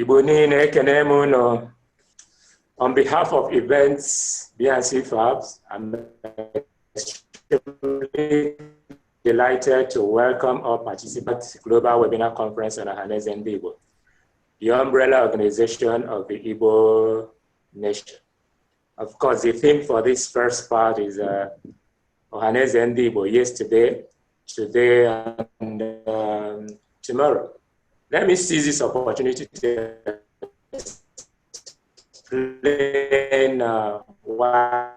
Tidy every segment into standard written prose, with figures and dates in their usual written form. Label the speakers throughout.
Speaker 1: Igbo niile ekene m unu. On behalf of Events BNC Fabs, I'm extremely delighted to welcome our participants Global Webinar Conference on Ohaneze Ndiigbo, the umbrella organization of the Igbo nation. Of course, the theme for this first part is Ohaneze Ndiigbo, yesterday, today, and tomorrow. Let me seize this opportunity to explain why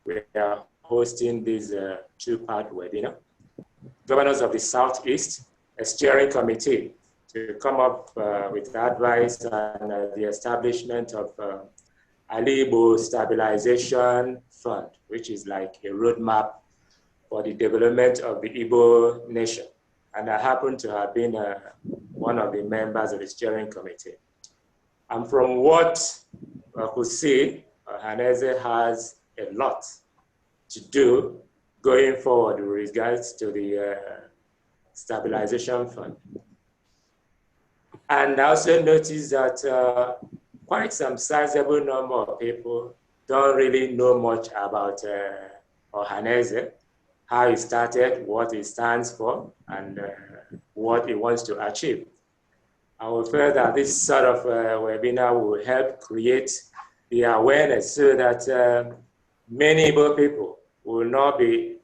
Speaker 1: we are hosting this two-part webinar. Governors of the Southeast, a steering committee to come up with advice on the establishment of Igbo Stabilization Fund, which is like a roadmap for the development of the Igbo nation. And I happen to have been one of the members of the steering committee. And from what I could see, Ohaneze has a lot to do going forward with regards to the Stabilization Fund. And I also noticed that quite some sizable number of people don't really know much about Ohaneze, how it started, what it stands for, and what it wants to achieve. I will feel that this sort of webinar will help create the awareness so that many Igbo people will not be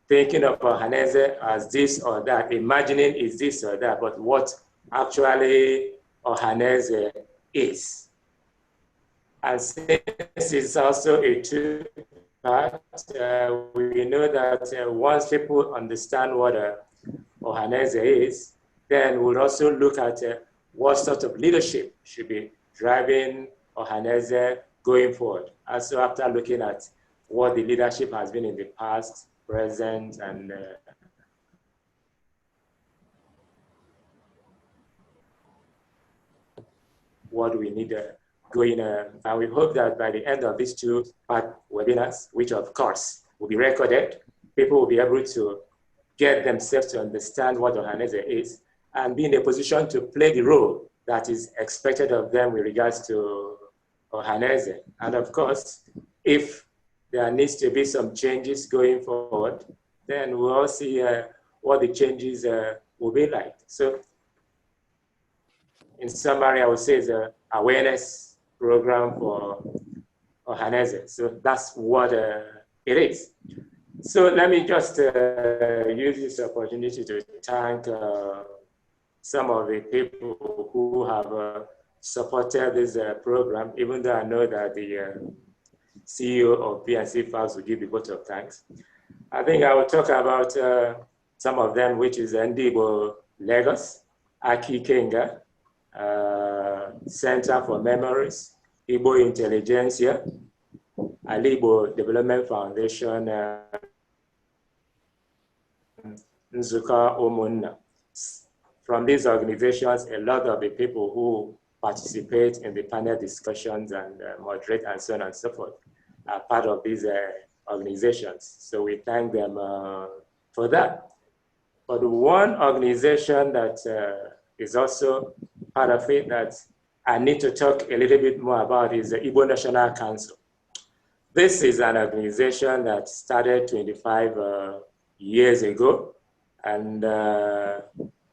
Speaker 1: thinking of Ohaneze as this or that, imagining it's this or that, but what actually Ohaneze is. And since it's also a two-part, we know that once people understand what Ohaneze is, then we'll also look at what sort of leadership should be driving Ohaneze going forward. Also, after looking at what the leadership has been in the past, present, and what we need going. And we hope that by the end of these two-part webinars, which of course will be recorded, people will be able to get themselves to understand what Ohaneze is and be in a position to play the role that is expected of them with regards to Ohaneze. And of course, if there needs to be some changes going forward, then we'll all see what the changes will be like. So in summary, I would say it's an awareness program for Ohaneze. So that's what it is. So let me just use this opportunity to thank some of the people who have supported this program, even though I know that the CEO of PNC Fabs will give the vote of thanks. I think I will talk about some of them, which is Ndiigbo Lagos, Aki Kenga, Center for Memories, Igbo Intelligentsia, Igbo Development Foundation, Nzuka Omunna. From these organizations, a lot of the people who participate in the panel discussions and moderate and so on and so forth are part of these organizations. So we thank them for that. But one organization that is also part of it that I need to talk a little bit more about is the Igbo National Council. This is an organization that started 25 years ago, and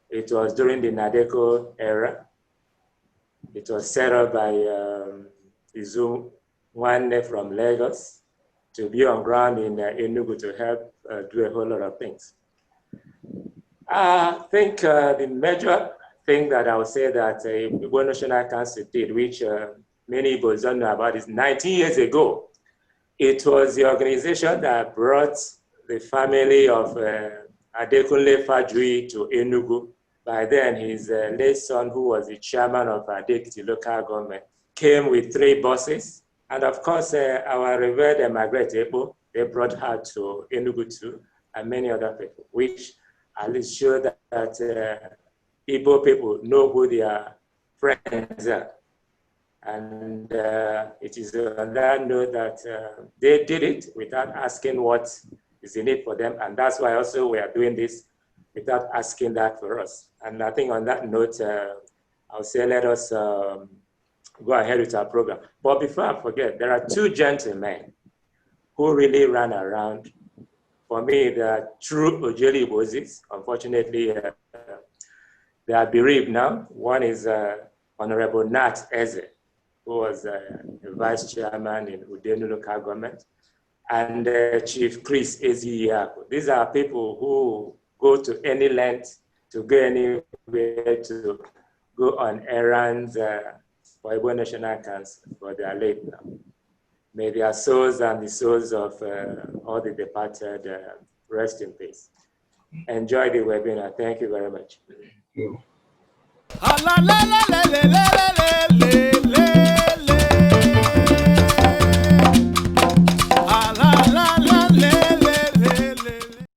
Speaker 1: it was during the Nadeko era. It was set up by Izu Nwanne from Lagos to be on ground in Enugu to help do a whole lot of things. I think the major thing that I would say that the Igbo National Council did, which many Igbos don't know about, is 19 years ago. It was the organization that brought the family of Adekunle Fajui to Enugu. By then, his late son, who was the chairman of Adekiti local government, came with 3 buses. And of course, our revered Margaret Ebo, they brought her to Enugu too, and many other people, which at least show that Igbo people know who their friends are. And it is on that note that they did it without asking what is in it for them. And that's why also we are doing this without asking that for us. And I think on that note, I'll say let us go ahead with our program. But before I forget, there are two gentlemen who really ran around. For me, they are true Ojeli Igbozis. Unfortunately, they are bereaved now. One is Honorable Nat Eze, who was the vice chairman in Udenu local government, and Chief Chris Eziyaku. These are people who go to any length to go anywhere, to go on errands for Igbo National Council, but they are late now. May their souls and the souls of all the departed rest in peace. Enjoy the webinar. Thank you very much.
Speaker 2: Thank you.